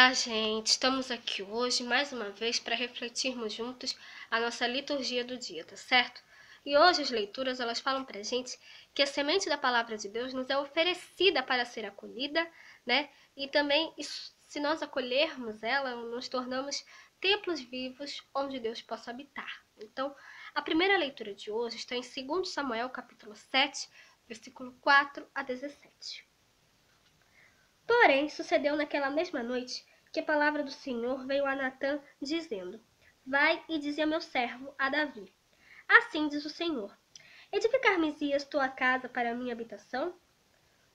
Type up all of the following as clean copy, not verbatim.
Olá, gente! Estamos aqui hoje mais uma vez para refletirmos juntos a nossa liturgia do dia, tá certo? E hoje as leituras elas falam pra gente que a semente da palavra de Deus nos é oferecida para ser acolhida, né? E também, se nós acolhermos ela, nos tornamos templos vivos onde Deus possa habitar. Então, a primeira leitura de hoje está em 2 Samuel, capítulo 7, versículo 4 a 17. Porém, sucedeu naquela mesma noite que a palavra do Senhor veio a Natã, dizendo: Vai e dize a meu servo, a Davi: Assim diz o Senhor: Edificar-me-ias tua casa para a minha habitação?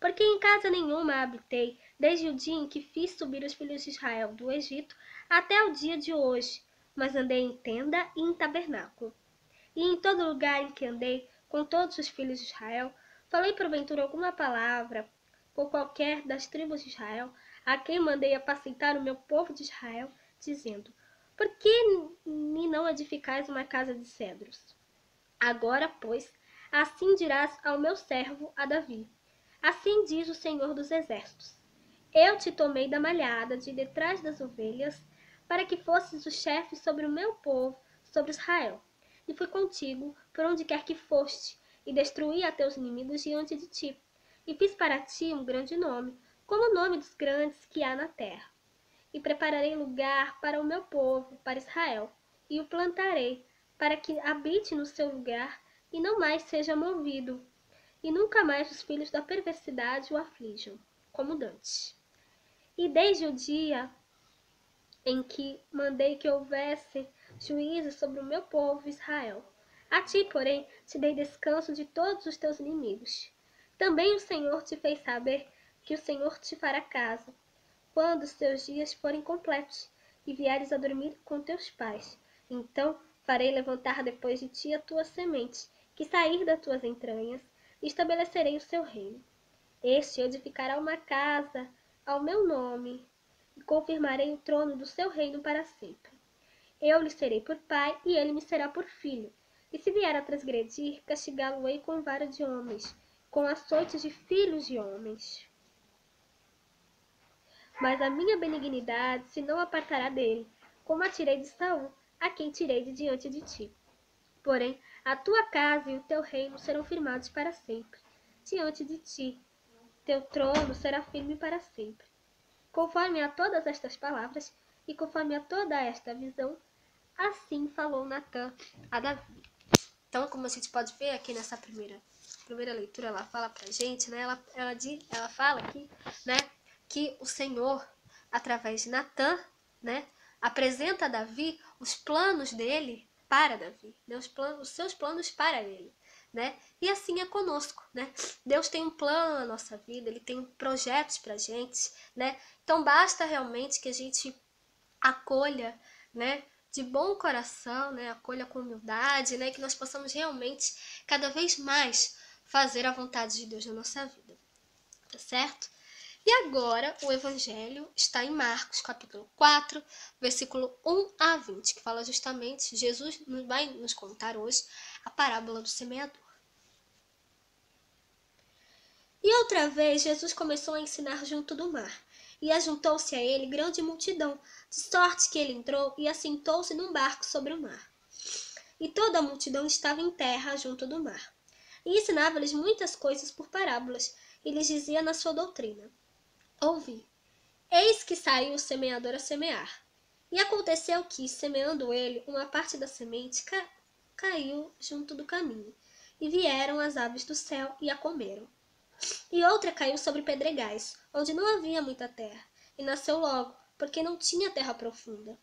Porque em casa nenhuma habitei, desde o dia em que fiz subir os filhos de Israel do Egito até o dia de hoje, mas andei em tenda e em tabernáculo. E em todo lugar em que andei com todos os filhos de Israel, falei porventura alguma palavra por qualquer das tribos de Israel, a quem mandei apacentar o meu povo de Israel, dizendo: Por que me não edificais uma casa de cedros? Agora, pois, assim dirás ao meu servo, a Davi: Assim diz o Senhor dos Exércitos: Eu te tomei da malhada de detrás das ovelhas, para que fosses o chefe sobre o meu povo, sobre Israel. E fui contigo por onde quer que foste, e destruí a teus inimigos diante de ti. E fiz para ti um grande nome, como o nome dos grandes que há na terra. E prepararei lugar para o meu povo, para Israel, e o plantarei, para que habite no seu lugar, e não mais seja movido, e nunca mais os filhos da perversidade o aflijam, como dantes. E desde o dia em que mandei que houvesse juízo sobre o meu povo Israel, a ti, porém, te dei descanso de todos os teus inimigos. Também o Senhor te fez saber que o Senhor te fará casa, quando os teus dias forem completos, e vieres a dormir com teus pais. Então farei levantar depois de ti a tua semente, que sair das tuas entranhas, e estabelecerei o seu reino. Este edificará uma casa ao meu nome, e confirmarei o trono do seu reino para sempre. Eu lhe serei por pai, e ele me será por filho. E se vier a transgredir, castigá-lo-ei com vara de homens, com açoites de filhos de homens. Mas a minha benignidade se não apartará dele, como a tirei de Saul, a quem tirei de diante de ti. Porém, a tua casa e o teu reino serão firmados para sempre, diante de ti. Teu trono será firme para sempre. Conforme a todas estas palavras, e conforme a toda esta visão, assim falou Natã a Davi. Então, como a gente pode ver aqui nessa primeira leitura, ela fala pra gente, né? Ela fala aqui, né? Que o Senhor, através de Natã, né? Apresenta a Davi os planos dele para Davi, né? Os seus planos para ele, né? E assim é conosco, né? Deus tem um plano na nossa vida, Ele tem projetos pra gente, né? Então basta realmente que a gente acolha, né, de bom coração, né, acolha com humildade, né, que nós possamos realmente cada vez mais fazer a vontade de Deus na nossa vida, tá certo? E agora o evangelho está em Marcos, capítulo 4, versículo 1 a 20, que fala justamente, Jesus vai nos contar hoje a parábola do semeador. E outra vez Jesus começou a ensinar junto do mar, e ajuntou-se a ele grande multidão, de sorte que ele entrou e assentou-se num barco sobre o mar. E toda a multidão estava em terra junto do mar. E ensinava-lhes muitas coisas por parábolas, e lhes dizia na sua doutrina: Ouvi, eis que saiu o semeador a semear. E aconteceu que, semeando ele, uma parte da semente caiu junto do caminho, e vieram as aves do céu e a comeram. E outra caiu sobre pedregais, onde não havia muita terra, e nasceu logo, porque não tinha terra profunda.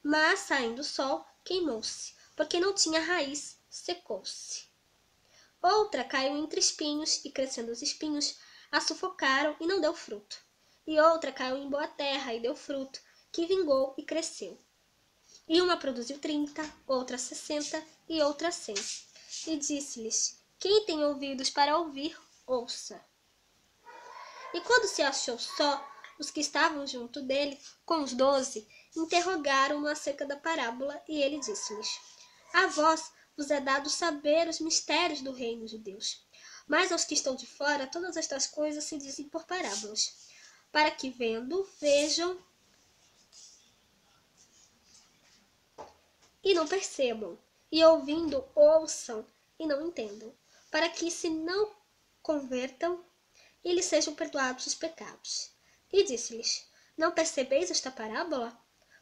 Mas, saindo o sol, queimou-se, porque não tinha raiz, secou-se. Outra caiu entre espinhos, e crescendo os espinhos, a sufocaram e não deu fruto. E outra caiu em boa terra e deu fruto, que vingou e cresceu. E uma produziu 30, outra 60 e outra 100. E disse-lhes: Quem tem ouvidos para ouvir, ouça. E quando se achou só, os que estavam junto dele, com os 12, interrogaram-no acerca da parábola, e ele disse-lhes: A vós vos é dado saber os mistérios do reino de Deus. Mas aos que estão de fora, todas estas coisas se dizem por parábolas, para que vendo, vejam, e não percebam, e ouvindo, ouçam e não entendam, para que se não convertam e lhes sejam perdoados os pecados. E disse-lhes: Não percebeis esta parábola?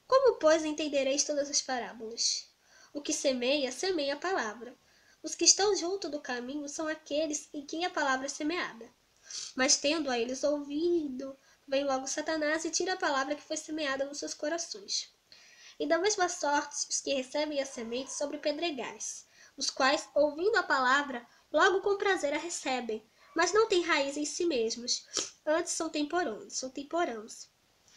Como, pois, entendereis todas as parábolas? O que semeia, semeia a palavra. Os que estão junto do caminho são aqueles em quem a palavra é semeada. Mas tendo a eles ouvido, vem logo Satanás e tira a palavra que foi semeada nos seus corações. E da mesma sorte os que recebem a semente sobre pedregais, os quais, ouvindo a palavra, logo com prazer a recebem, mas não têm raiz em si mesmos, antes são temporãos.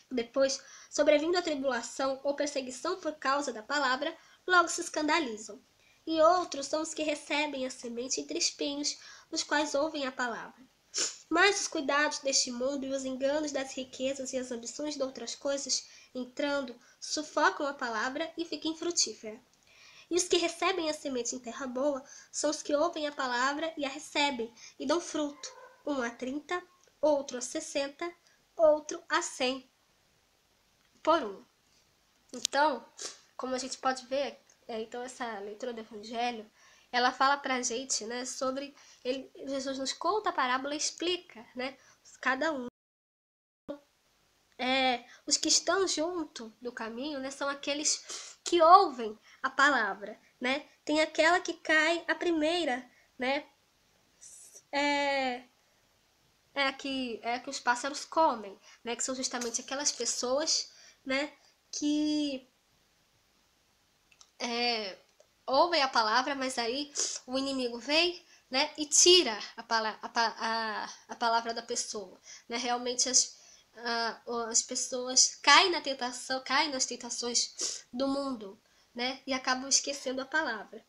Depois, sobrevindo a tribulação ou perseguição por causa da palavra, logo se escandalizam. E outros são os que recebem a semente entre espinhos, os quais ouvem a palavra. Mas os cuidados deste mundo e os enganos das riquezas e as ambições de outras coisas, entrando, sufocam a palavra e fica infrutífera. E os que recebem a semente em terra boa são os que ouvem a palavra e a recebem, e dão fruto, um a 30, outro a 60, outro a 100 por um. Então, como a gente pode ver, então essa leitura do Evangelho, ela fala pra gente, né, sobre Jesus nos conta a parábola e explica, né, cada um. Os que estão junto do caminho, né, são aqueles que ouvem a palavra, né? Tem aquela que cai a primeira, né? Que os pássaros comem, né? Que são justamente aquelas pessoas, né, que ouvem a palavra, mas aí o inimigo vem, né, e tira a palavra da pessoa, né? Realmente as pessoas caem na tentação, caem nas tentações do mundo, né, e acabam esquecendo a palavra.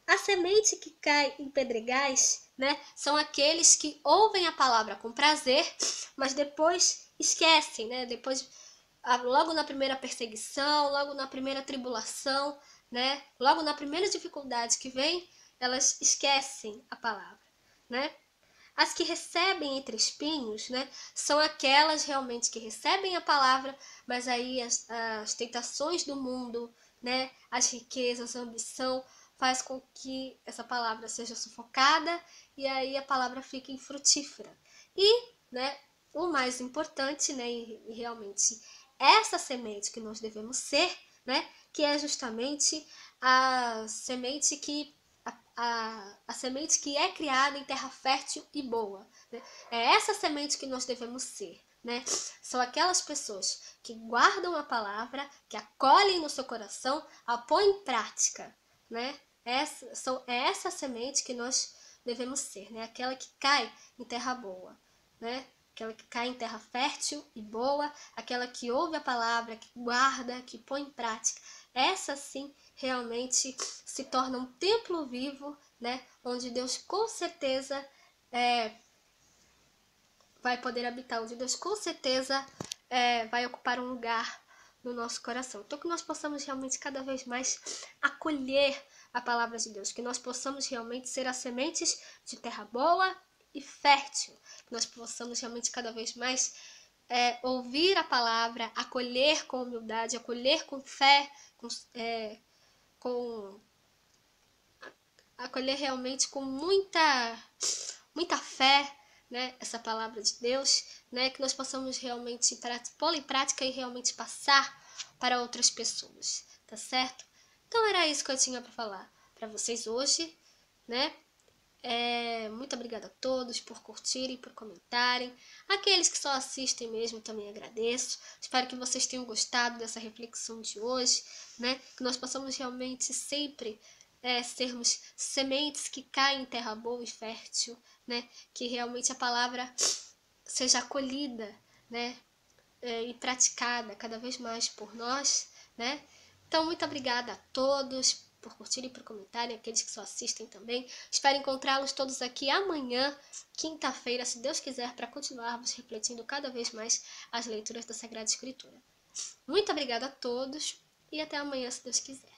A semente que cai em pedregais, né, são aqueles que ouvem a palavra com prazer, mas depois esquecem, né? Depois, logo na primeira perseguição, logo na primeira tribulação, né? Logo na primeira dificuldade que vem, elas esquecem a palavra, né? As que recebem entre espinhos, né, são aquelas realmente que recebem a palavra, mas aí as tentações do mundo, né, as riquezas, a ambição, faz com que essa palavra seja sufocada e aí a palavra fica infrutífera. E, né, o mais importante, né, e realmente essa semente que nós devemos ser, né, que é justamente a semente que a semente que é criada em terra fértil e boa, né? É essa semente que nós devemos ser, né? São aquelas pessoas que guardam a palavra, que acolhem no seu coração, a põem em prática, né? É essa semente que nós devemos ser, né? Aquela que cai em terra boa, né? Aquela que cai em terra fértil e boa, aquela que ouve a palavra, que guarda, que põe em prática. Essa sim realmente se torna um templo vivo, né? Onde Deus com certeza vai poder habitar, onde Deus com certeza vai ocupar um lugar no nosso coração. Então que nós possamos realmente cada vez mais acolher a palavra de Deus, que nós possamos realmente ser as sementes de terra boa e fértil, que nós possamos realmente cada vez mais ouvir a palavra, acolher com humildade, acolher com fé, acolher realmente com muita fé, né, essa palavra de Deus, né, que nós possamos realmente pô-la em prática e realmente passar para outras pessoas, tá certo? Então era isso que eu tinha para falar para vocês hoje, né? Muito obrigada a todos por curtirem, por comentarem. Aqueles que só assistem mesmo também agradeço. Espero que vocês tenham gostado dessa reflexão de hoje, né? Que nós possamos realmente sempre sermos sementes que caem em terra boa e fértil, né? Que realmente a palavra seja acolhida, né? E praticada cada vez mais por nós, né? Então, muito obrigada a todos por curtirem e por comentarem, aqueles que só assistem também. Espero encontrá-los todos aqui amanhã, quinta-feira, se Deus quiser, para continuarmos refletindo cada vez mais as leituras da Sagrada Escritura. Muito obrigada a todos e até amanhã, se Deus quiser.